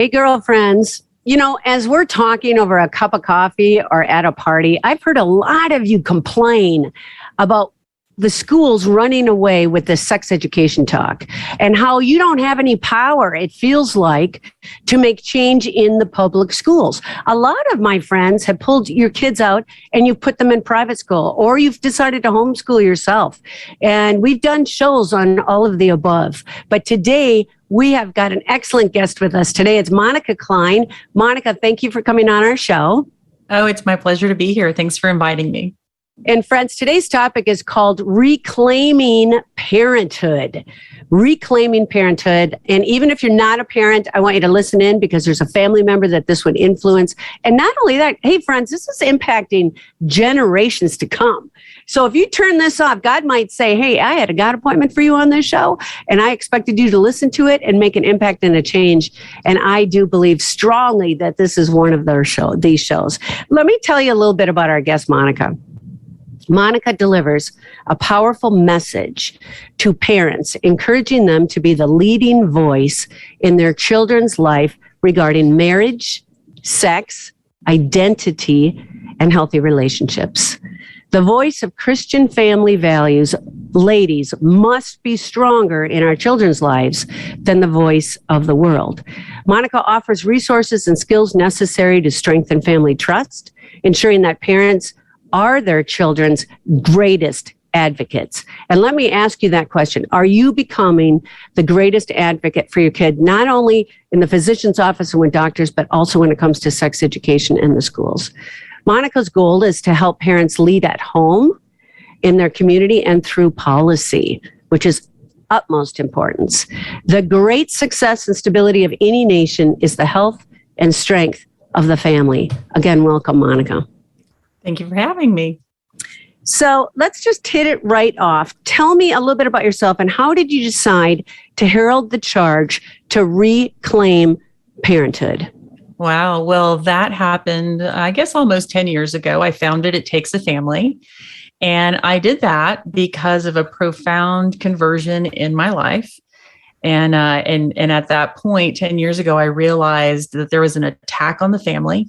Hey, girlfriends. As we're talking over a cup of coffee or at a party, I've heard a lot of you complain about the schools running away with the sex education talk and how you don't have any power, it feels like, to make change in the public schools. A lot of my friends have pulled your kids out and you've put them in private school, or you've decided to homeschool yourself. And we've done shows on all of the above. But today, we have got an excellent guest with us today. It's Monica Cline. Monica, thank you for coming on our show. Oh, it's my pleasure to be here. Thanks for inviting me. And friends, today's topic is called Reclaiming Parenthood. Reclaiming Parenthood. And even if you're not a parent, I want you to listen in because there's a family member that this would influence. And not only that, hey, friends, this is impacting generations to come. So if you turn this off, God might say, hey, I had a God appointment for you on this show, and I expected you to listen to it and make an impact and a change. And I do believe strongly that this is one of these shows. Let me tell you a little bit about our guest, Monica. Monica delivers a powerful message to parents, encouraging them to be the leading voice in their children's life regarding marriage, sex, identity, and healthy relationships. The voice of Christian family values, ladies, must be stronger in our children's lives than the voice of the world. Monica offers resources and skills necessary to strengthen family trust, ensuring that parents are their children's greatest advocates. And let me ask you that question. Are you becoming the greatest advocate for your kid, not only in the physician's office and with doctors, but also when it comes to sex education in the schools? Monica's goal is to help parents lead at home, in their community, and through policy, which is utmost importance. The great success and stability of any nation is the health and strength of the family. Again, welcome, Monica. Thank you for having me. So let's just hit it right off. Tell me a little bit about yourself and how did you decide to herald the charge to reclaim parenthood? Wow. Well, that happened, I guess, almost 10 years ago. I founded It Takes a Family. And I did that because of a profound conversion in my life. And at that point, 10 years ago, I realized that there was an attack on the family,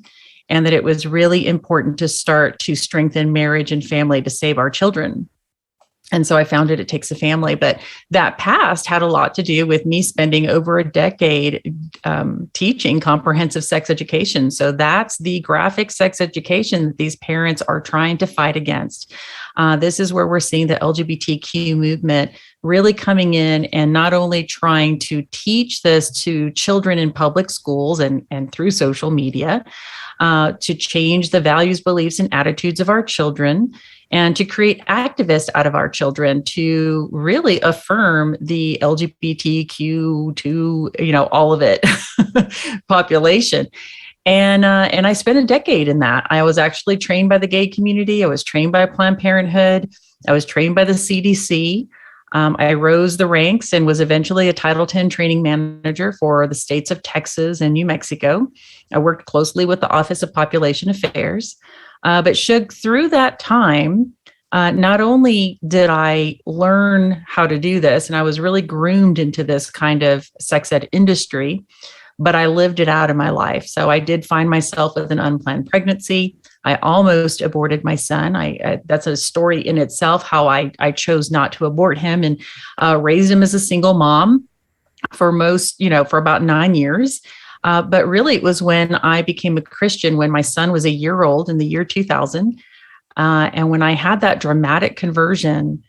and that it was really important to start to strengthen marriage and family to save our children. And so I founded It Takes a Family. But that past had a lot to do with me spending over a decade teaching comprehensive sex education. So that's the graphic sex education that these parents are trying to fight against. This is where we're seeing the LGBTQ movement really coming in and not only trying to teach this to children in public schools and through social media, to change the values, beliefs, and attitudes of our children, and to create activists out of our children to really affirm the LGBTQ2, all of it, population. And I spent a decade in that. I was actually trained by the gay community. I was trained by Planned Parenthood. I was trained by the CDC. I rose the ranks and was eventually a Title X training manager for the states of Texas and New Mexico. I worked closely with the Office of Population Affairs. But Shug, through that time, not only did I learn how to do this, and I was really groomed into this kind of sex ed industry, but I lived it out in my life. So I did find myself with an unplanned pregnancy. I almost aborted my son. That's a story in itself, how I chose not to abort him and raised him as a single mom for about 9 years. But really, it was when I became a Christian, when my son was a year old in the year 2000. And when I had that dramatic conversion,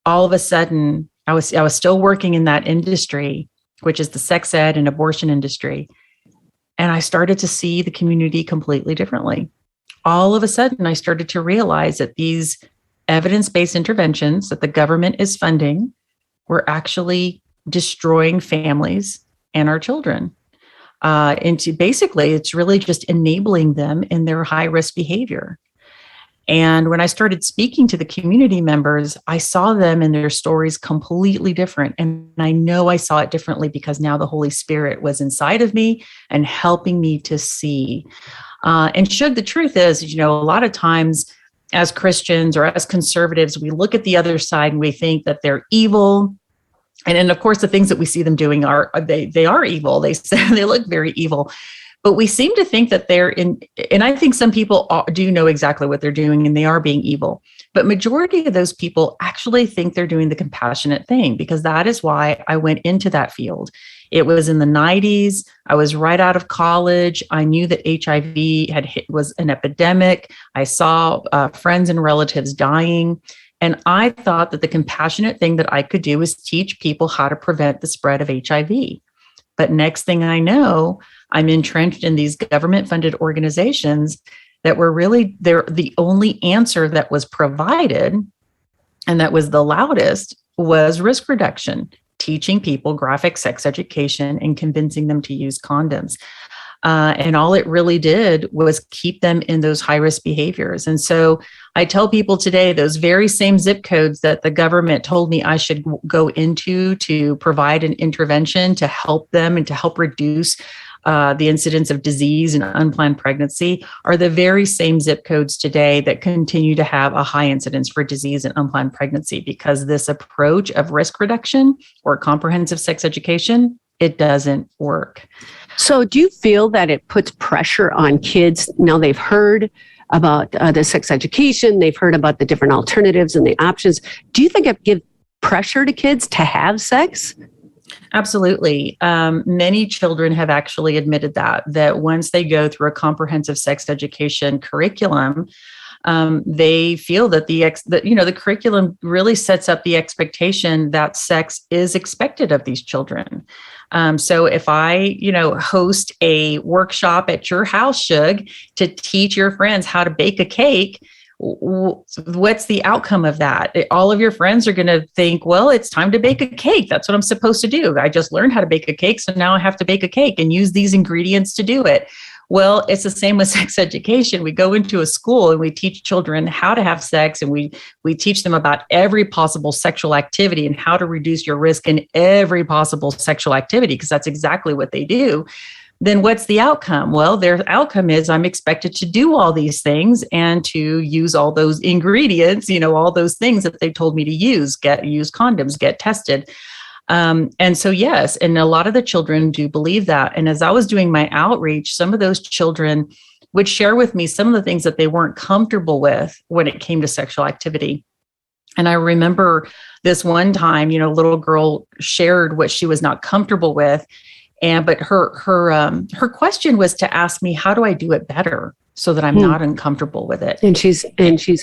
all of a sudden, I was still working in that industry, which is the sex ed and abortion industry. And I started to see the community completely differently. All of a sudden, I started to realize that these evidence-based interventions that the government is funding were actually destroying families and our children. It's really just enabling them in their high-risk behavior. And when I started speaking to the community members, I saw them and their stories completely different. And I know I saw it differently because now the Holy Spirit was inside of me and helping me to see. And Shug, the truth is, a lot of times as Christians or as conservatives, we look at the other side and we think that they're evil And then, of course, the things that we see them doing are they are evil. They look very evil. But we seem to think that they're in, and I think some people do know exactly what they're doing and they are being evil. But majority of those people actually think they're doing the compassionate thing, because that is why I went into that field. It was in the 90s. I was right out of college. I knew that HIV was an epidemic. I saw friends and relatives dying. And I thought that the compassionate thing that I could do was teach people how to prevent the spread of HIV. But next thing I know, I'm entrenched in these government-funded organizations that were really the only answer that was provided, and that was the loudest, was risk reduction, teaching people graphic sex education and convincing them to use condoms. And all it really did was keep them in those high-risk behaviors. And so I tell people today, those very same zip codes that the government told me I should go into to provide an intervention to help them and to help reduce the incidence of disease and unplanned pregnancy are the very same zip codes today that continue to have a high incidence for disease and unplanned pregnancy, because this approach of risk reduction or comprehensive sex education, it doesn't work. So do you feel that it puts pressure on kids? Now they've heard about the sex education, they've heard about the different alternatives and the options. Do you think it gives pressure to kids to have sex? Absolutely. Many children have actually admitted that once they go through a comprehensive sex education curriculum, they feel that the curriculum really sets up the expectation that sex is expected of these children. So if I, host a workshop at your house, Shug, to teach your friends how to bake a cake, what's the outcome of that? All of your friends are going to think, well, it's time to bake a cake. That's what I'm supposed to do. I just learned how to bake a cake, so now I have to bake a cake and use these ingredients to do it. Well, it's the same with sex education. We go into a school and we teach children how to have sex, and we teach them about every possible sexual activity and how to reduce your risk in every possible sexual activity, because that's exactly what they do. Then what's the outcome? Well, their outcome is I'm expected to do all these things and to use all those ingredients, all those things that they told me to use condoms, get tested. And so, yes, and a lot of the children do believe that. And as I was doing my outreach, some of those children would share with me some of the things that they weren't comfortable with when it came to sexual activity. And I remember this one time, a little girl shared what she was not comfortable with. But her question was to ask me, how do I do it better so that I'm not uncomfortable with it? And she's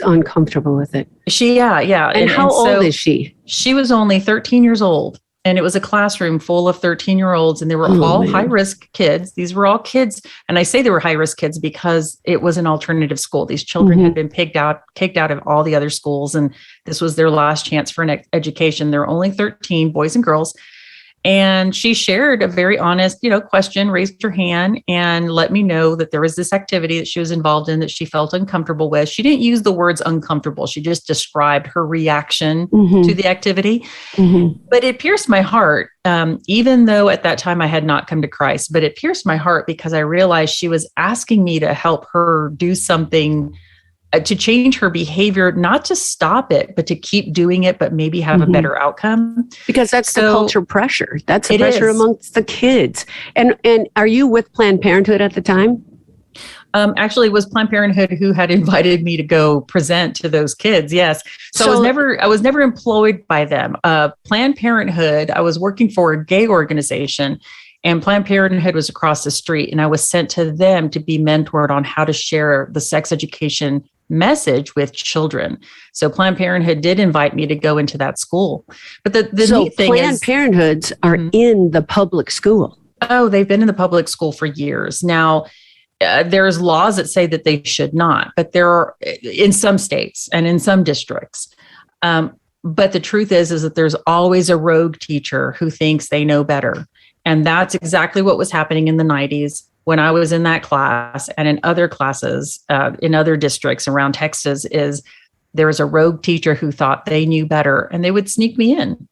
uncomfortable with it. Yeah. And how old is she? She was only 13 years old. And it was a classroom full of 13-year-olds, and they were all high-risk kids. These were all kids. And I say they were high-risk kids because it was an alternative school. These children had been kicked out of all the other schools, and this was their last chance for an education. There were only 13 boys and girls. And she shared a very honest, question, raised her hand and let me know that there was this activity that she was involved in that she felt uncomfortable with. She didn't use the words uncomfortable. She just described her reaction to the activity. But it pierced my heart, even though at that time I had not come to Christ. But it pierced my heart because I realized she was asking me to help her do something to change her behavior, not to stop it, but to keep doing it, but maybe have a better outcome. Because that's the culture pressure. That's the pressure amongst the kids. And are you with Planned Parenthood at the time? Actually, it was Planned Parenthood who had invited me to go present to those kids. Yes. So I was never employed by them. Planned Parenthood, I was working for a gay organization, and Planned Parenthood was across the street, and I was sent to them to be mentored on how to share the sex education message with children. So Planned Parenthood did invite me to go into that school. But the neat thing Planned Parenthoods are in the public school. Oh, they've been in the public school for years. Now, there's laws that say that they should not, but there are in some states and in some districts. But the truth is that there's always a rogue teacher who thinks they know better. And that's exactly what was happening in the 90s. When I was in that class and in other classes in other districts around Texas, is there was a rogue teacher who thought they knew better, and they would sneak me in.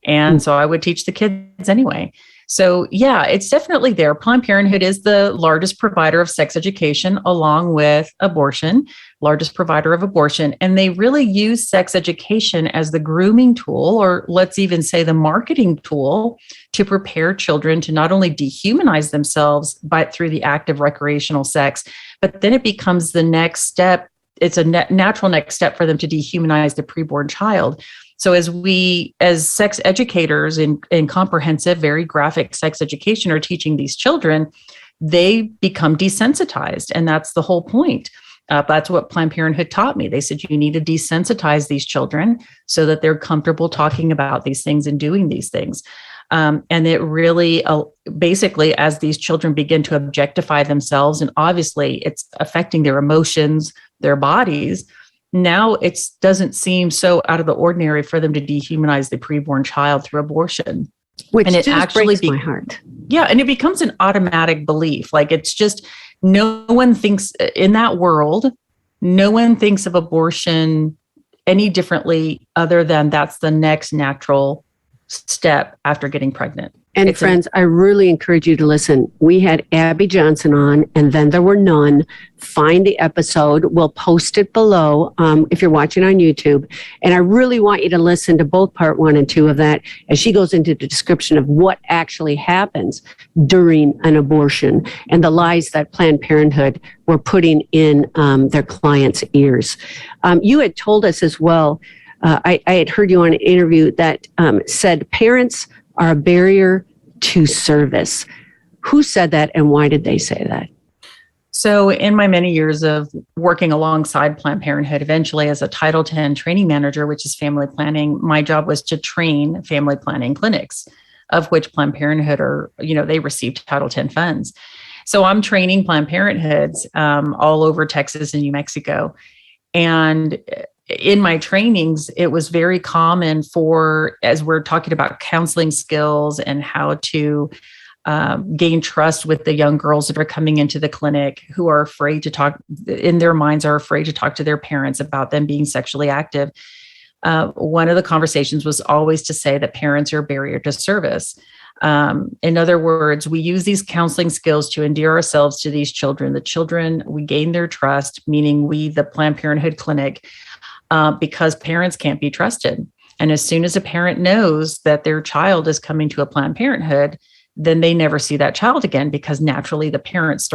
And so I would teach the kids anyway. So yeah, it's definitely there. Planned Parenthood is the largest provider of sex education along with abortion, largest provider of abortion. And they really use sex education as the grooming tool, or let's even say the marketing tool, to prepare children to not only dehumanize themselves, but through the act of recreational sex, but then it becomes the next step. It's a natural next step for them to dehumanize the preborn child. So as sex educators in comprehensive, very graphic sex education are teaching these children, they become desensitized. And that's the whole point. That's what Planned Parenthood taught me. They said, you need to desensitize these children so that they're comfortable talking about these things and doing these things. And it really, basically, as these children begin to objectify themselves, and obviously it's affecting their emotions, their bodies, now it doesn't seem so out of the ordinary for them to dehumanize the preborn child through abortion. Which and it just actually breaks my heart. Yeah, and it becomes an automatic belief. Like, it's just, no one thinks in that world, no one thinks of abortion any differently other than that's the next natural step after getting pregnant. And friends, I really encourage you to listen. We had Abby Johnson on, and then there were none. Find the episode. We'll post it below if you're watching on YouTube. And I really want you to listen to both part 1 and 2 of that, as she goes into the description of what actually happens during an abortion and the lies that Planned Parenthood were putting in their clients' ears. You had told us as well, I had heard you on an interview that said parents are a barrier to service. Who said that, and why did they say that? So in my many years of working alongside Planned Parenthood, eventually as a Title X training manager, which is family planning, my job was to train family planning clinics, of which Planned Parenthood they received Title X funds. So I'm training Planned Parenthoods all over Texas and New Mexico. And in my trainings, it was very common as we're talking about counseling skills and how to gain trust with the young girls that are coming into the clinic, who are afraid to talk, in their minds are afraid to talk to their parents about them being sexually active. One of the conversations was always to say that parents are a barrier to service. In other words, we use these counseling skills to endear ourselves to these children. The children, we gain their trust, meaning we, the Planned Parenthood clinic, because parents can't be trusted. And as soon as a parent knows that their child is coming to a Planned Parenthood, then they never see that child again, because naturally the parent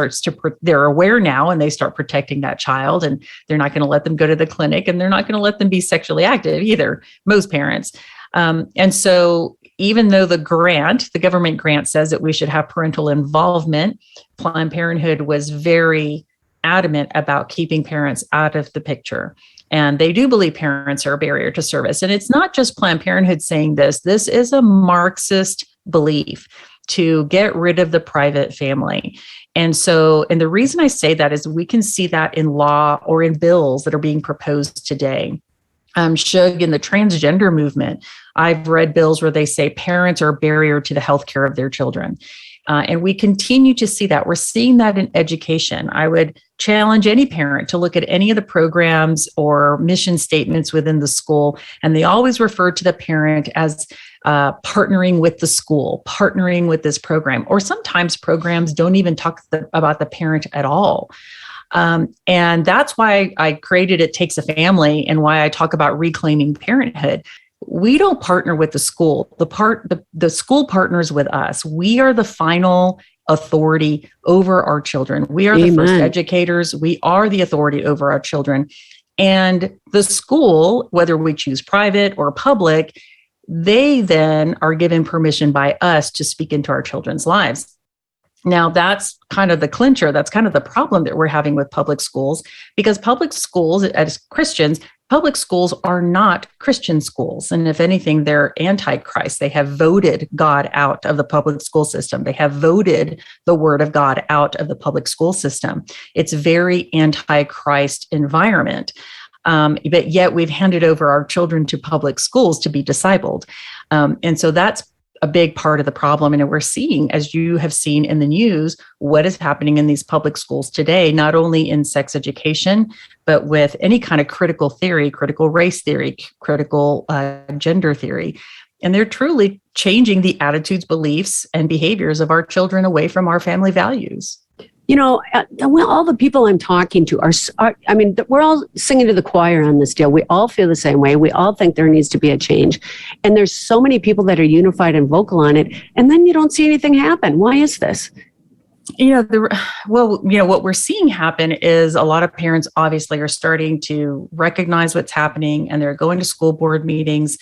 they're aware now, and they start protecting that child, and they're not going to let them go to the clinic, and they're not going to let them be sexually active either, most parents. And so even though the government grant says that we should have parental involvement, Planned Parenthood was very adamant about keeping parents out of the picture. And they do believe parents are a barrier to service. And it's not just Planned Parenthood saying this. This is a Marxist belief to get rid of the private family. And the reason I say that is we can see that in law or in bills that are being proposed today. Shug, in the transgender movement, I've read bills where they say parents are a barrier to the healthcare of their children. And we continue to see that. We're seeing that in education. I would challenge any parent to look at any of the programs or mission statements within the school, and they always refer to the parent as partnering with the school, partnering with this program, or sometimes programs don't even talk about the parent at all. And that's why I created It Takes a Family, and why I talk about reclaiming parenthood. We don't partner with the school. The school partners with us. We are the final authority over our children. We are the first educators. We are the authority over our children. And the school, whether we choose private or public, they then are given permission by us to speak into our children's lives. Now, that's kind of the clincher. That's kind of the problem that we're having with public schools, because public schools, as Christians, public schools are not Christian schools. And if anything, they're anti-Christ. They have voted God out of the public school system. They have voted the word of God out of the public school system. It's a very anti-Christ environment. But yet we've handed over our children to public schools to be discipled. And so that's a big part of the problem. And we're seeing, as you have seen in the news, what is happening in these public schools today, not only in sex education, but with any kind of critical theory, critical race theory, critical gender theory. And they're truly changing the attitudes, beliefs, and behaviors of our children away from our family values. Well, all the people I'm talking to we're all singing to the choir on this deal. We all feel the same way. We all think there needs to be a change. And there's so many people that are unified and vocal on it. And then you don't see anything happen. Why is this? What we're seeing happen is a lot of parents obviously are starting to recognize what's happening, and they're going to school board meetings.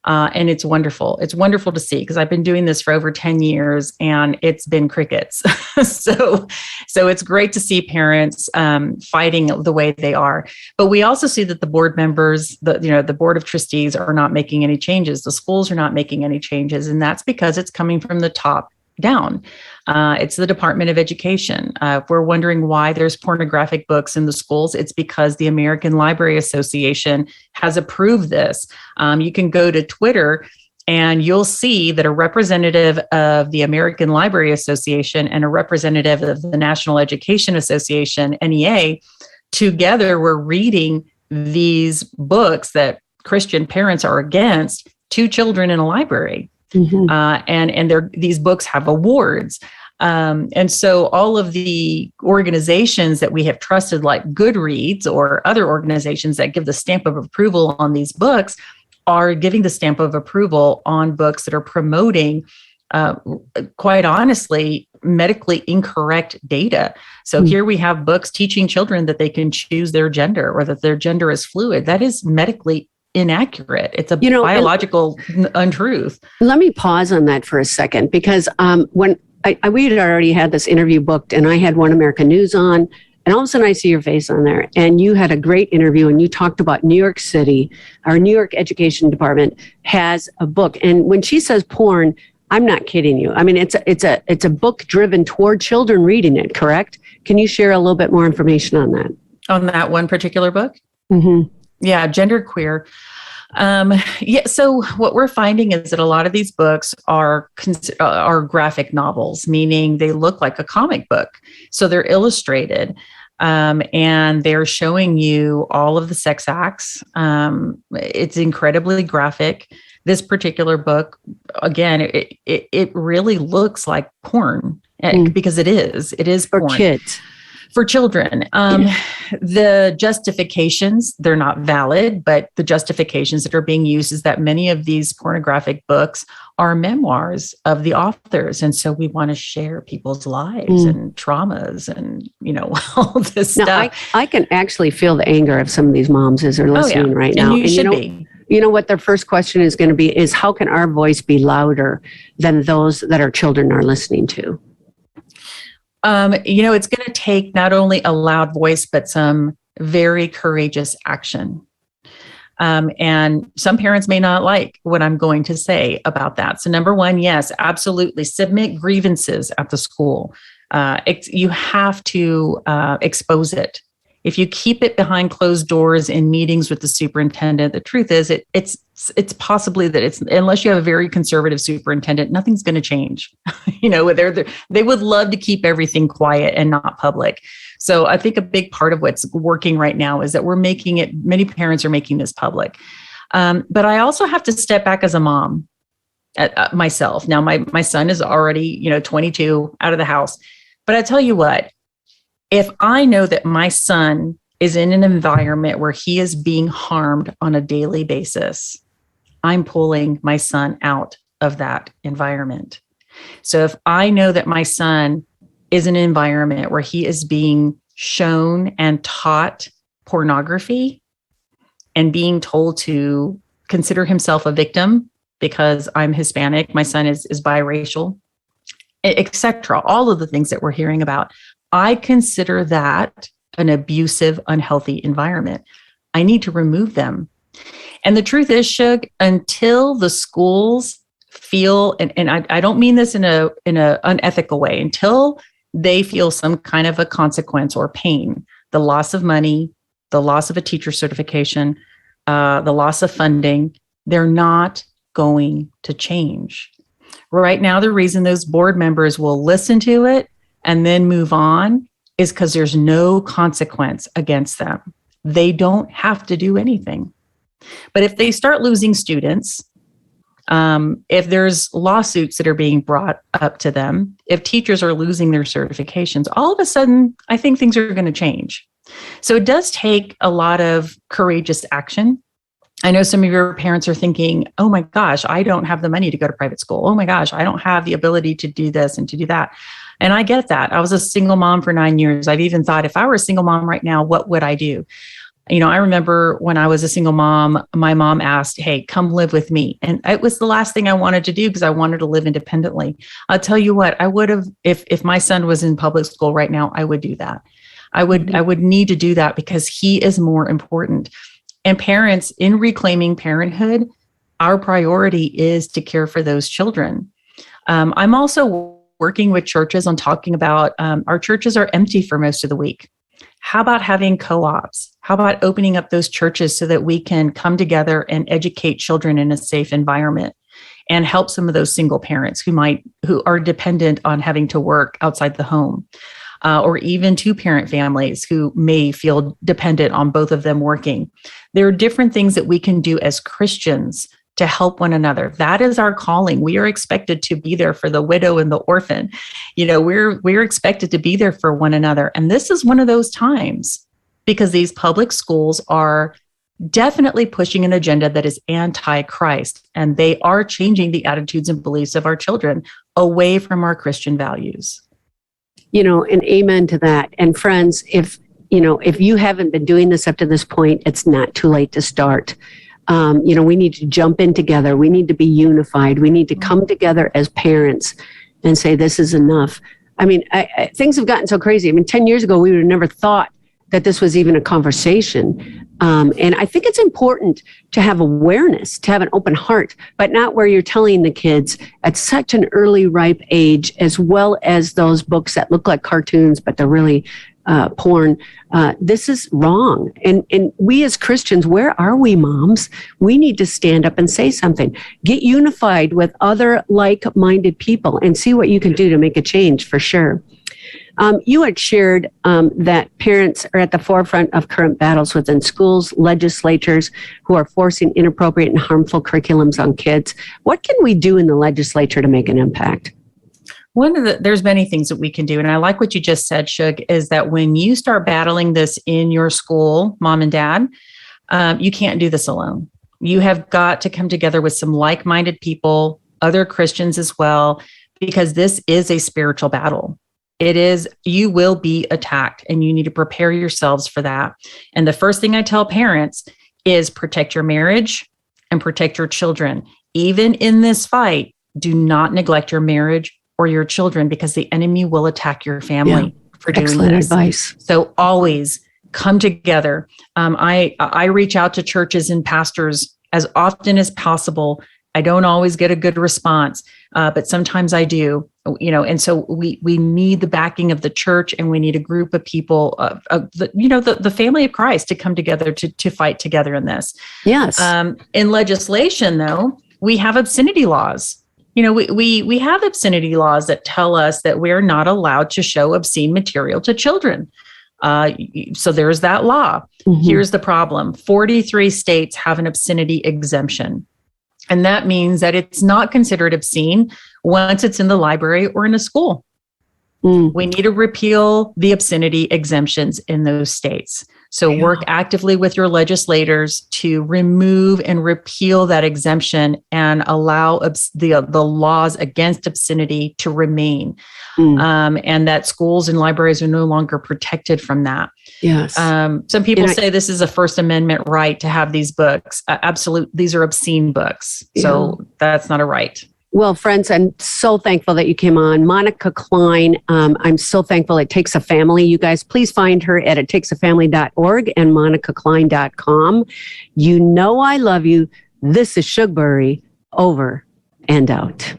And it's wonderful. It's wonderful to see, because I've been doing this for over 10 years and it's been crickets. So it's great to see parents fighting the way they are. But we also see that the board members, the board of trustees are not making any changes. The schools are not making any changes. And that's because it's coming from the top down. It's the Department of Education. If we're wondering why there's pornographic books in the schools, it's because the American Library Association has approved this. You can go to Twitter and you'll see that a representative of the American Library Association and a representative of the National Education Association, NEA, together were reading these books that Christian parents are against to children in a library. Mm-hmm. And these books have awards. And so all of the organizations that we have trusted, like Goodreads or other organizations that give the stamp of approval on these books, are giving the stamp of approval on books that are promoting, quite honestly, medically incorrect data. So here we have books teaching children that they can choose their gender or that their gender is fluid. That is medically inaccurate. It's a biological untruth. Let me pause on that for a second, because when we had already had this interview booked and I had One American News on, and all of a sudden I see your face on there, and you had a great interview and you talked about New York City. Our New York Education Department has a book. And when she says porn, I'm not kidding you. I mean, it's a book driven toward children reading it, correct? Can you share a little bit more information on that? On that one particular book? Mm-hmm. Yeah, genderqueer. So what we're finding is that a lot of these books are graphic novels, meaning they look like a comic book. So they're illustrated, and they're showing you all of the sex acts. It's incredibly graphic. This particular book, again, it really looks like porn because it is porn. For kids. For children. The justifications, they're not valid, but the justifications that are being used is that many of these pornographic books are memoirs of the authors. And so we want to share people's lives and traumas and, all this stuff. I can actually feel the anger of some of these moms as they're listening right now. And you should be. You know what their first question is going to be is, how can our voice be louder than those that our children are listening to? It's going to take not only a loud voice, but some very courageous action. And some parents may not like what I'm going to say about that. So number one, yes, absolutely. Submit grievances at the school. You have to expose it. If you keep it behind closed doors in meetings with the superintendent, the truth is it's possibly that unless you have a very conservative superintendent, nothing's going to change. They would love to keep everything quiet and not public. So I think a big part of what's working right now is that many parents are making this public. But I also have to step back as a mom myself. Now my son is already, 22, out of the house. But I tell you what, if I know that my son is in an environment where he is being harmed on a daily basis, I'm pulling my son out of that environment. So if I know that my son is in an environment where he is being shown and taught pornography and being told to consider himself a victim because I'm Hispanic, my son is biracial, etc., all of the things that we're hearing about, I consider that an abusive, unhealthy environment. I need to remove them. And the truth is, Shug, until the schools feel, and I don't mean this in a unethical way, until they feel some kind of a consequence or pain, the loss of money, the loss of a teacher certification, the loss of funding, they're not going to change. Right now, the reason those board members will listen to it and then move on is because there's no consequence against them. They don't have to do anything. But if they start losing students, If there's lawsuits that are being brought up to them, if teachers are losing their certifications, all of a sudden, I think things are going to change. So it does take a lot of courageous action. I know some of your parents are thinking, oh my gosh, I don't have the money to go to private school. Oh my gosh, I don't have the ability to do this and to do that. And I get that. I was a single mom for 9 years. I've even thought, if I were a single mom right now, what would I do? I remember when I was a single mom, my mom asked, hey, come live with me. And it was the last thing I wanted to do because I wanted to live independently. I'll tell you what, I would have, if my son was in public school right now, I would do that. I would need to do that because he is more important. And parents, in reclaiming parenthood, our priority is to care for those children. I'm also working with churches on talking about our churches are empty for most of the week. How about having co-ops? How about opening up those churches so that we can come together and educate children in a safe environment and help some of those single parents who are dependent on having to work outside the home, or even two-parent families who may feel dependent on both of them working. There are different things that we can do as Christians to help one another. That is our calling. We are expected to be there for the widow and the orphan. We're expected to be there for one another. And this is one of those times because these public schools are definitely pushing an agenda that is anti-Christ, and they are changing the attitudes and beliefs of our children away from our Christian values. And amen to that. And friends, if you haven't been doing this up to this point, it's not too late to start. We need to jump in together. We need to be unified. We need to come together as parents and say, this is enough. Things have gotten so crazy. 10 years ago, we would have never thought that this was even a conversation. And I think it's important to have awareness, to have an open heart, but not where you're telling the kids at such an early, ripe age, as well as those books that look like cartoons, but they're really porn. This is wrong. And we as Christians, where are we, moms? We need to stand up and say something. Get unified with other like-minded people and see what you can do to make a change, for sure. You had shared that parents are at the forefront of current battles within schools, legislatures who are forcing inappropriate and harmful curriculums on kids. What can we do in the legislature to make an impact? There's many things that we can do. And I like what you just said, Shug, is that when you start battling this in your school, mom and dad, you can't do this alone. You have got to come together with some like-minded people, other Christians as well, because this is a spiritual battle. You will be attacked, and you need to prepare yourselves for that. And the first thing I tell parents is protect your marriage and protect your children. Even in this fight, do not neglect your marriage or your children, because the enemy will attack your family for doing Excellent this. Advice. So always come together. I reach out to churches and pastors as often as possible. I don't always get a good response, but sometimes I do. And so we need the backing of the church, and we need a group of people, the family of Christ, to come together to fight together in this. Yes. In legislation, though, we have obscenity laws. We have obscenity laws that tell us that we're not allowed to show obscene material to children. So there's that law. Mm-hmm. Here's the problem. 43 states have an obscenity exemption. And that means that it's not considered obscene once it's in the library or in a school. We need to repeal the obscenity exemptions in those states. So work actively with your legislators to remove and repeal that exemption and allow the laws against obscenity to remain. And that schools and libraries are no longer protected from that. Yes. Some people say this is a First Amendment right to have these books. These are obscene books. So that's not a right. Well, friends, I'm so thankful that you came on. Monica Cline, I'm so thankful. It Takes a Family. You guys, please find her at ittakesafamily.org and monicacline.com. You know I love you. This is Shugbury, over and out.